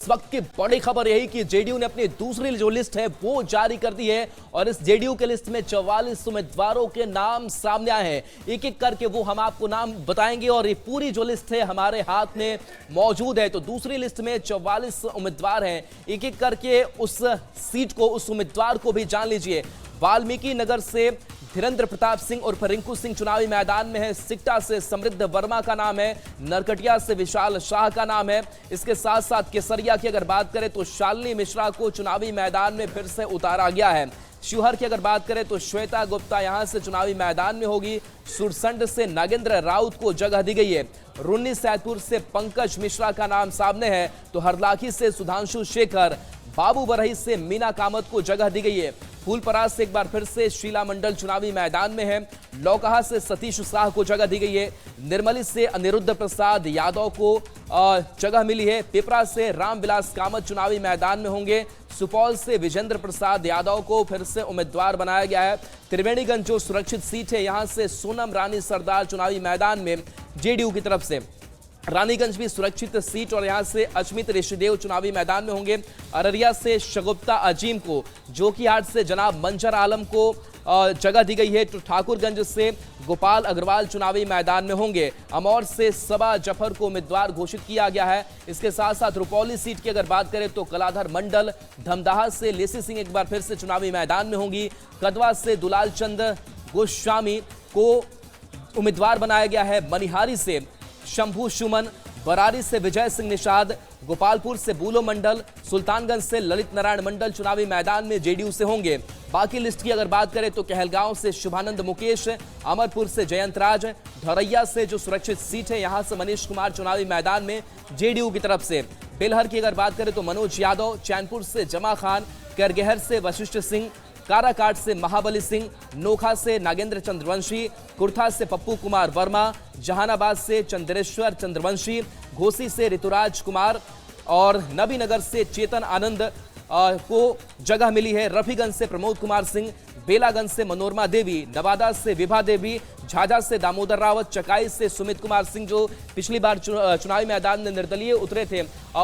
वक्त की बड़ी खबर यही कि जेडीयू ने अपनी दूसरी जो लिस्ट है वो जारी कर दी है और इस जेडीयू के लिस्ट में 44 उम्मीदवारों के नाम सामने आए हैं। एक एक करके वो हम आपको नाम बताएंगे और ये पूरी जो लिस्ट है हमारे हाथ में मौजूद है। तो दूसरी लिस्ट में 44 उम्मीदवार हैं। एक एक करके उस सीट को, उस उम्मीदवार को भी जान लीजिए। वाल्मीकि नगर से धीरेन्द्र प्रताप सिंह और रिंकू सिंह चुनावी मैदान में है। सिकटा से समृद्ध वर्मा का नाम है। नरकटिया से विशाल शाह का नाम है। इसके साथ साथ केसरिया की अगर बात करें तो शालिनी मिश्रा को चुनावी मैदान में फिर से उतारा गया है। शिवहर की अगर बात करें तो श्वेता गुप्ता यहां से चुनावी मैदान में होगी। सुरसंड से नागेंद्र राउत को जगह दी गई है। रुन्नी सैदपुर से पंकज मिश्रा का नाम सामने है। तो हरलाखी से सुधांशु शेखर, बाबू बरही से मीना कामत को जगह दी गई है। फूलपरास से एक बार फिर से शीला मंडल चुनावी मैदान में है। लौकहा से सतीश शाह को जगह दी गई है। निर्मली से अनिरुद्ध प्रसाद यादव को जगह मिली है। पिपरा से रामविलास कामत चुनावी मैदान में होंगे। सुपौल से विजेंद्र प्रसाद यादव को फिर से उम्मीदवार बनाया गया है। त्रिवेणीगंज जो सुरक्षित सीट है यहां से सोनम रानी सरदार चुनावी मैदान में जेडीयू की तरफ से। रानीगंज भी सुरक्षित सीट और यहां से अचमित ऋषिदेव चुनावी मैदान में होंगे। अररिया से शगुफ्ता अजीम को, जोकीहाट से जनाब मंजर आलम को जगह दी गई है। तो ठाकुरगंज से गोपाल अग्रवाल चुनावी मैदान में होंगे। अमौर से सबा जफर को उम्मीदवार घोषित किया गया है। इसके साथ साथ रुपौली सीट की अगर बात करें तो कलाधर मंडल, धमदाहा से लेसी सिंह एक बार फिर से चुनावी मैदान में होंगी। कदवा से दुलाल चंद गोस्वामी को उम्मीदवार बनाया गया है। मनिहारी से शंभू सुमन, बरारी से विजय सिंह निषाद, गोपालपुर से बूलो मंडल, सुल्तानगंज से ललित नारायण मंडल चुनावी मैदान में जेडीयू से होंगे। बाकी लिस्ट की अगर बात करें तो कहलगांव से शुभानंद मुकेश, अमरपुर से जयंत राज, धौरैया से जो सुरक्षित सीट है यहां से मनीष कुमार चुनावी मैदान में जेडीयू की तरफ से। बेलहर की अगर बात करें तो मनोज यादव, चैनपुर से जमा खान, करगहर से वशिष्ठ सिंह, काराकाट से महाबली सिंह, नोखा से नागेंद्र चंद्रवंशी, कुर्था से पप्पू कुमार वर्मा, जहानाबाद से चंद्रेश्वर चंद्रवंशी, घोसी से ऋतुराज कुमार और नबीनगर से चेतन आनंद को जगह मिली है। रफीगंज से प्रमोद कुमार सिंह, बेलागंज से मनोरमा देवी, नवादा से विभा देवी, झाझा से दामोदर रावत, चकाई से सुमित कुमार सिंह जो पिछली बार चुनावी मैदान में निर्दलीय उतरे थे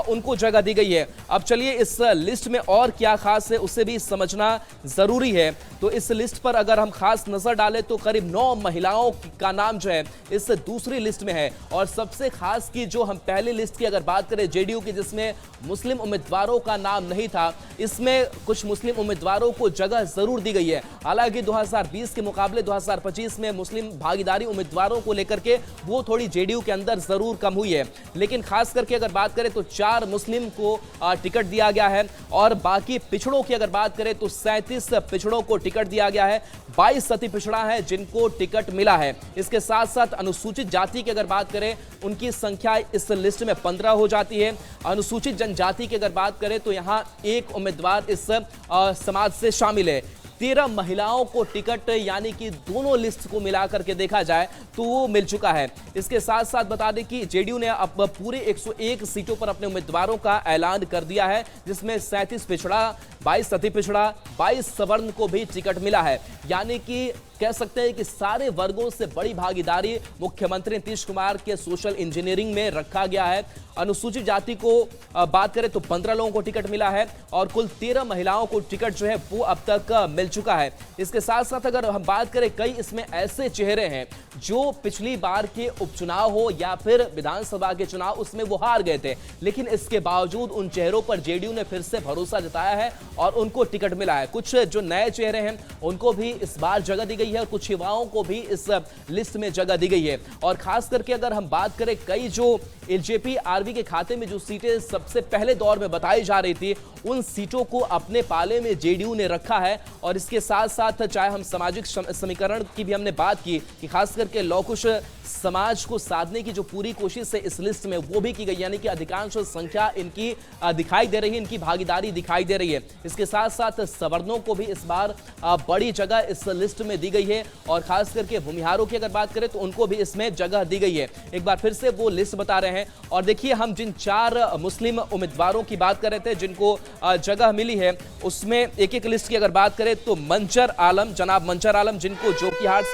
उनको जगह दी गई है। अब चलिए इस लिस्ट में और क्या खास है उसे भी समझना जरूरी है। तो इस लिस्ट पर अगर हम खास नजर डालें तो करीब 9 महिलाओं का नाम जो है इस दूसरी लिस्ट में है। और सबसे खास की जो हम पहली लिस्ट की अगर बात करें जेडीयू की, जिसमें मुस्लिम उम्मीदवारों का नाम नहीं था, इसमें कुछ मुस्लिम उम्मीदवारों को जगह जरूर दी गई है। हालांकि 2020 के मुकाबले 2025 में मुस्लिम भागीदारी उम्मीदवारों को लेकर के वो थोड़ी जेडीयू के अंदर जरूर कम हुई है। लेकिन खास करके अगर बात करें तो 4 मुस्लिम को टिकट दिया गया है और बाकी पिछड़ों की अगर बात करें तो 37 पिछड़ों को टिकट दिया गया है। 22 अति पिछड़ा है जिनको टिकट मिला है। इसके साथ साथ अनुसूचित जाति की अगर बात करें उनकी संख्या इस लिस्ट में 15 हो जाती है। अनुसूचित जनजाति की अगर बात करें तो यहां एक उम्मीदवार इस समाज से शामिल है। 13 महिलाओं को टिकट यानी कि दोनों लिस्ट को मिलाकर के देखा जाए तो वो मिल चुका है। इसके साथ साथ बता दें कि जेडीयू ने अब पूरे 101 सीटों पर अपने उम्मीदवारों का ऐलान कर दिया है, जिसमें 37 पिछड़ा, 22 अति पिछड़ा, 22 सवर्ण को भी टिकट मिला है। यानी कि कह सकते हैं कि सारे वर्गों से बड़ी भागीदारी मुख्यमंत्री नीतीश कुमार के सोशल इंजीनियरिंग में रखा गया है। अनुसूचित जाति को बात करें तो 15 लोगों को टिकट मिला है और कुल 13 महिलाओं को टिकट जो है वो अब तक मिल चुका है। इसके साथ साथ अगर हम बात करें, कई इसमें ऐसे चेहरे हैं जो पिछली बार के उपचुनाव हो या फिर विधानसभा के चुनाव उसमें वो हार गए थे, लेकिन इसके बावजूद उन चेहरों पर जेडीयू ने फिर से भरोसा जताया है और उनको टिकट मिला है। कुछ जो नए चेहरे हैं उनको भी इस बार जगह दी गई है और कुछ युवाओं को भी इस लिस्ट में जगह दी गई है। और खास करके अगर हम बात करें, कई जो एलजेपी आरबी के खाते में जो सीटें सबसे पहले दौर में बताई जा रही थी उन सीटों को अपने पाले में जेडीयू ने रखा है। और इसके साथ साथ चाहे हम सामाजिक समीकरण की भी हमने बात की कि खास करके लौकुश समाज को साधने की जो पूरी कोशिश है इस लिस्ट में वो भी की गई, यानी कि अधिकांश संख्या इनकी दिखाई दे रही है, इनकी भागीदारी दिखाई दे रही है। इसके साथ साथ सवर्णों को भी इस बार बड़ी जगह इस लिस्ट में दी गई है और खास करके भूमिहारों की अगर बात करें तो उनको भी इसमें जगह दी गई है। एक बार फिर से वो लिस्ट बता रहे हैं और देखिए, हम जिन 4 मुस्लिम उम्मीदवारों की बात कर रहे थे जिनको जगह मिली है उसमें एक एक लिस्ट की अगर बात करें तो मंजर आलम, जनाब मंजर आलम, जिनको जोकीहाट से